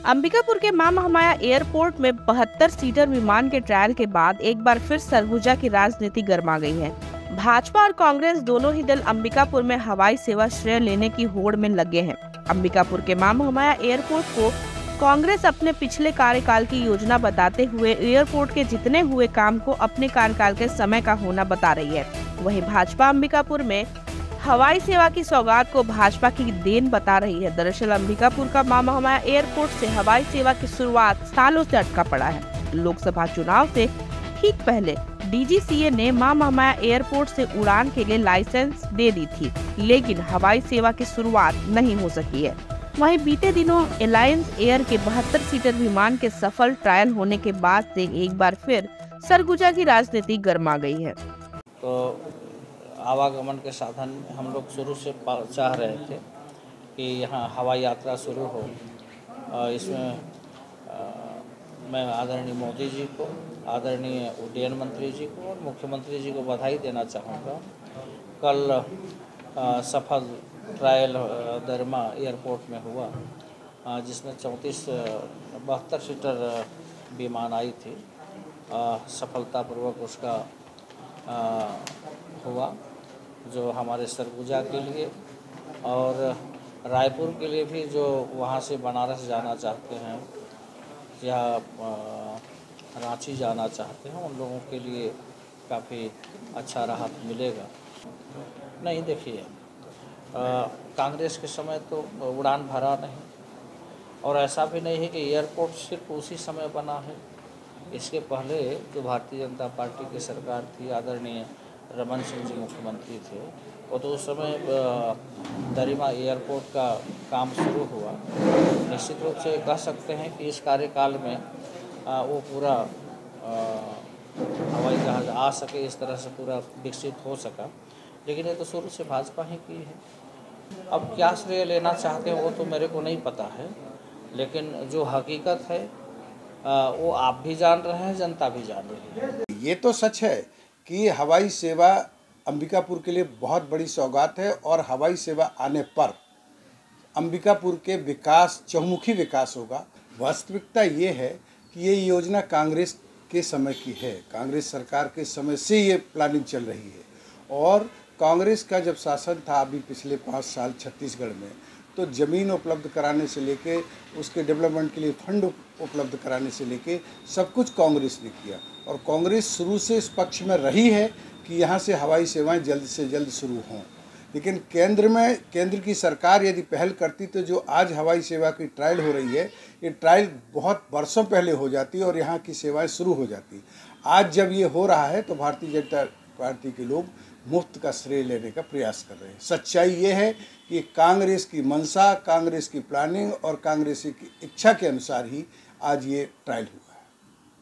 अंबिकापुर के मां महामाया एयरपोर्ट में 72 सीटर विमान के ट्रायल के बाद एक बार फिर सरगुजा की राजनीति गर्मा गई है। भाजपा और कांग्रेस दोनों ही दल अंबिकापुर में हवाई सेवा श्रेय लेने की होड़ में लगे हैं। अंबिकापुर के मां महामाया एयरपोर्ट को कांग्रेस अपने पिछले कार्यकाल की योजना बताते हुए एयरपोर्ट के जितने हुए काम को अपने कार्यकाल के समय का होना बता रही है। वहीं भाजपा अंबिकापुर में हवाई सेवा की सौगात को भाजपा की देन बता रही है। दरअसल अंबिकापुर का मां महामाया एयरपोर्ट से हवाई सेवा की शुरुआत सालों से अटका पड़ा है। लोकसभा चुनाव से ठीक पहले डीजीसीए ने मां महामाया एयरपोर्ट से उड़ान के लिए लाइसेंस दे दी थी, लेकिन हवाई सेवा की शुरुआत नहीं हो सकी है। वहीं बीते दिनों एलायंस एयर के 72 सीटर विमान के सफल ट्रायल होने के बाद से एक बार फिर सरगुजा की राजनीति गर्मा गई है। तो आवागमन के साधन हम लोग शुरू से चाह रहे थे कि यहाँ हवाई यात्रा शुरू हो। इसमें मैं आदरणीय मोदी जी को, आदरणीय उड्डयन मंत्री जी को और मुख्यमंत्री जी को बधाई देना चाहूँगा। कल सफल ट्रायल दरमा एयरपोर्ट में हुआ, जिसमें 72 सीटर विमान आई थी। सफलतापूर्वक उसका हुआ, जो हमारे सरगुजा के लिए और रायपुर के लिए भी, जो वहाँ से बनारस जाना चाहते हैं या रांची जाना चाहते हैं, उन लोगों के लिए काफ़ी अच्छा राहत मिलेगा। नहीं, देखिए, कांग्रेस के समय तो उड़ान भरा नहीं, और ऐसा भी नहीं है कि एयरपोर्ट सिर्फ उसी समय बना है। इसके पहले जो भारतीय जनता पार्टी की सरकार थी, आदरणीय रमन सिंह जी मुख्यमंत्री थे, वो तो उस समय दरिमा एयरपोर्ट का काम शुरू हुआ। निश्चित रूप से कह सकते हैं कि इस कार्यकाल में वो पूरा हवाई जहाज़ आ सके, इस तरह से पूरा विकसित हो सका। लेकिन ये तो शुरू से भाजपा ही की है। अब क्या श्रेय लेना चाहते हैं वो तो मेरे को नहीं पता है, लेकिन जो हकीकत है वो आप भी जान रहे हैं, जनता भी जान रही है। ये तो सच है कि हवाई सेवा अंबिकापुर के लिए बहुत बड़ी सौगात है, और हवाई सेवा आने पर अंबिकापुर के विकास, चहुमुखी विकास होगा। वास्तविकता ये है कि ये योजना कांग्रेस के समय की है। कांग्रेस सरकार के समय से ये प्लानिंग चल रही है, और कांग्रेस का जब शासन था अभी पिछले 5 साल छत्तीसगढ़ में, तो ज़मीन उपलब्ध कराने से लेके उसके डेवलपमेंट के लिए फंड उपलब्ध कराने से लेके सब कुछ कांग्रेस ने किया। और कांग्रेस शुरू से इस पक्ष में रही है कि यहाँ से हवाई सेवाएं जल्द से जल्द शुरू हों। लेकिन केंद्र की सरकार यदि पहल करती तो जो आज हवाई सेवा की ट्रायल हो रही है, ये ट्रायल बहुत वर्षों पहले हो जाती और यहाँ की सेवाएं शुरू हो जाती। आज जब ये हो रहा है तो भारतीय जनता पार्टी के लोग मुफ्त का श्रेय लेने का प्रयास कर रहे हैं। सच्चाई ये है कि कांग्रेस की मंशा, कांग्रेस की प्लानिंग और कांग्रेस की इच्छा के अनुसार ही आज ये ट्रायल हुआ।